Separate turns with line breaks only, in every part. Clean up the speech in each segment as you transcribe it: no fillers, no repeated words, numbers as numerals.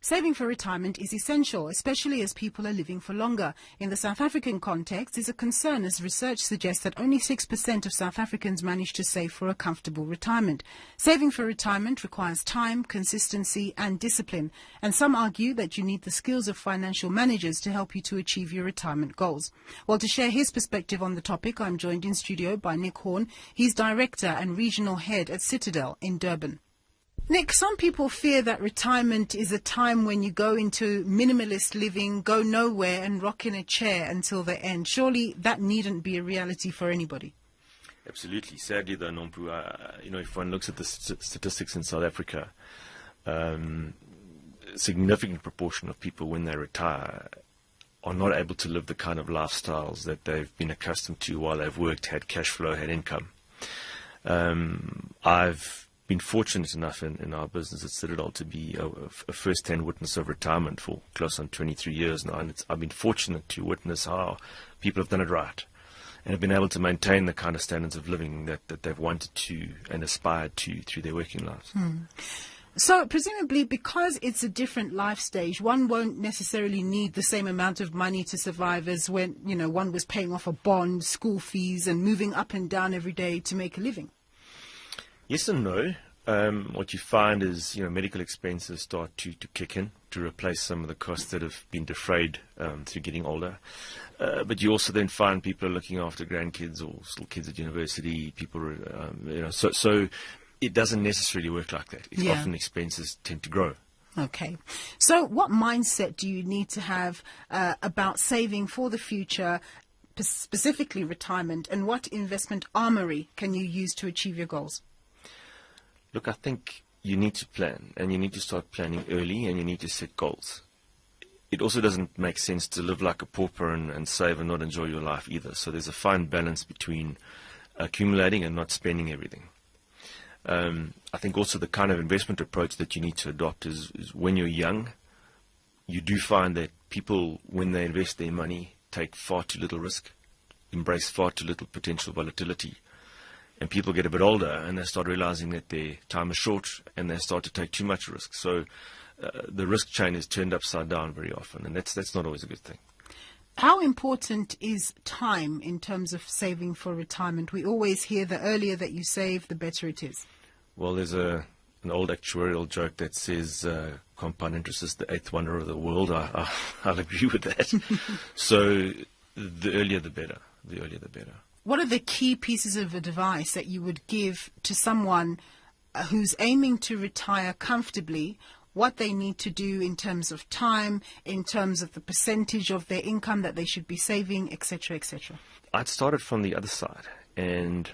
Saving for retirement is essential, especially as people are living for longer. In the South African context, is a concern as research suggests that only 6% of South Africans manage to save for a comfortable retirement. Saving for retirement requires time, consistency and discipline, and some argue that you need the skills of financial managers to help you to achieve your retirement goals. Well, to share his perspective on the topic, I'm joined in studio by Nick Horn. He's Director and Regional Head at Citadel in Durban. Nick, some people fear that retirement is a time when you go into minimalist living, go nowhere and rock in a chair until the end. Surely that needn't be a reality for anybody.
Absolutely. Sadly, though, Nompu, if one looks at the statistics in South Africa, a significant proportion of people when they retire are not able to live the kind of lifestyles that they've been accustomed to while they've worked, had cash flow, had income. I've been fortunate enough in our business at Citadel to be a first-hand witness of retirement for close on 23 years now, and I've been fortunate to witness how people have done it right and have been able to maintain the kind of standards of living that they've wanted to and aspired to through their working lives.
So presumably because it's a different life stage, one won't necessarily need the same amount of money to survive as when, one was paying off a bond, school fees and moving up and down every day to make a living.
Yes and no. What you find is, medical expenses start to kick in to replace some of the costs that have been defrayed through getting older. But you also then find people are looking after grandkids or still kids at university. People, so it doesn't necessarily work like that. It's often expenses tend to grow.
Okay. So what mindset do you need to have about saving for the future, specifically retirement, and what investment armory can you use to achieve your goals?
Look, I think you need to plan, and you need to start planning early, and you need to set goals. It also doesn't make sense to live like a pauper and save and not enjoy your life either. So there's a fine balance between accumulating and not spending everything. I think also the kind of investment approach that you need to adopt is when you're young, you do find that people, when they invest their money, take far too little risk, embrace far too little potential volatility. And people get a bit older and they start realizing that their time is short and they start to take too much risk. So the risk chain is turned upside down very often, and that's not always a good thing.
How important is time in terms of saving for retirement? We always hear the earlier that you save, the better it is.
Well, there's an old actuarial joke that says compound interest is the eighth wonder of the world. I'll agree with that. So the earlier the better. The earlier the better.
What are the key pieces of advice that you would give to someone who's aiming to retire comfortably, what they need to do in terms of time, in terms of the percentage of their income that they should be saving, etc., etc.?
I'd started from the other side, and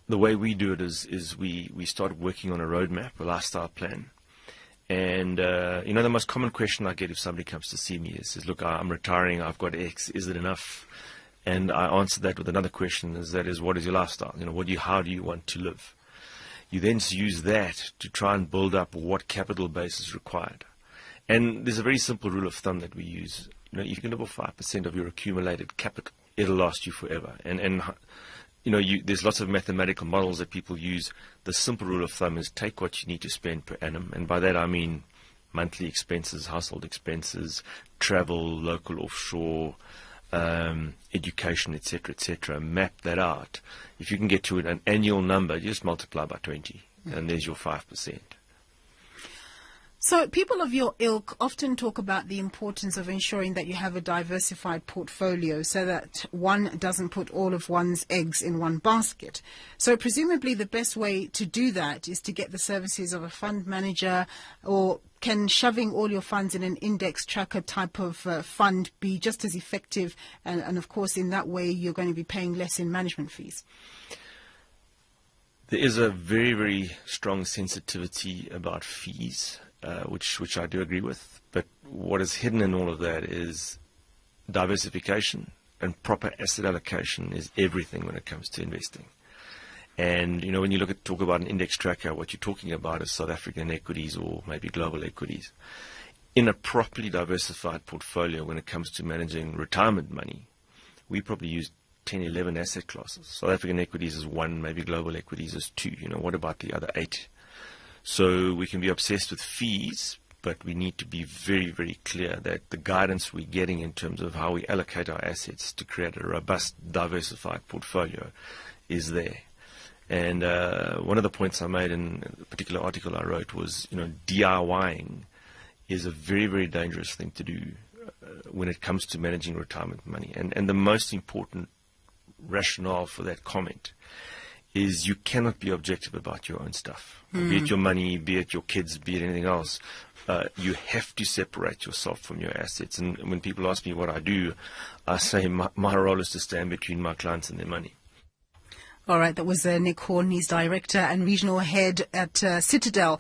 the way we do it is we start working on a roadmap, a lifestyle plan. And, the most common question I get if somebody comes to see me is look, I'm retiring, I've got X, is it enough? And I answer that with another question, what is your lifestyle? How do you want to live? You then use that to try and build up what capital base is required. And there's a very simple rule of thumb that we use. If you can live off 5% of your accumulated capital, it'll last you forever. And there's lots of mathematical models that people use. The simple rule of thumb is take what you need to spend per annum. And by that I mean monthly expenses, household expenses, travel, local, offshore, education, etc., map that out. If you can get to an annual number, just multiply by 20, and there's your 5%.
So people of your ilk often talk about the importance of ensuring that you have a diversified portfolio so that one doesn't put all of one's eggs in one basket. So presumably the best way to do that is to get the services of a fund manager, or can shoving all your funds in an index tracker type of fund be just as effective? And of course, in that way, you're going to be paying less in management fees.
There is a very, very strong sensitivity about fees, which I do agree with. But what is hidden in all of that is diversification, and proper asset allocation is everything when it comes to investing. And, when you talk about an index tracker, what you're talking about is South African equities or maybe global equities. In a properly diversified portfolio, when it comes to managing retirement money, we probably use 10, 11 asset classes. South African equities is 1, maybe global equities is 2. What about the other 8? So we can be obsessed with fees, but we need to be very, very clear that the guidance we're getting in terms of how we allocate our assets to create a robust, diversified portfolio is there. And one of the points I made in a particular article I wrote was, DIYing is a very, very dangerous thing to do when it comes to managing retirement money. And the most important rationale for that comment is you cannot be objective about your own stuff, be it your money, be it your kids, be it anything else. You have to separate yourself from your assets. And when people ask me what I do, I say my role is to stand between my clients and their money.
All right, that was Nick Horn. He's Director and Regional Head at Citadel.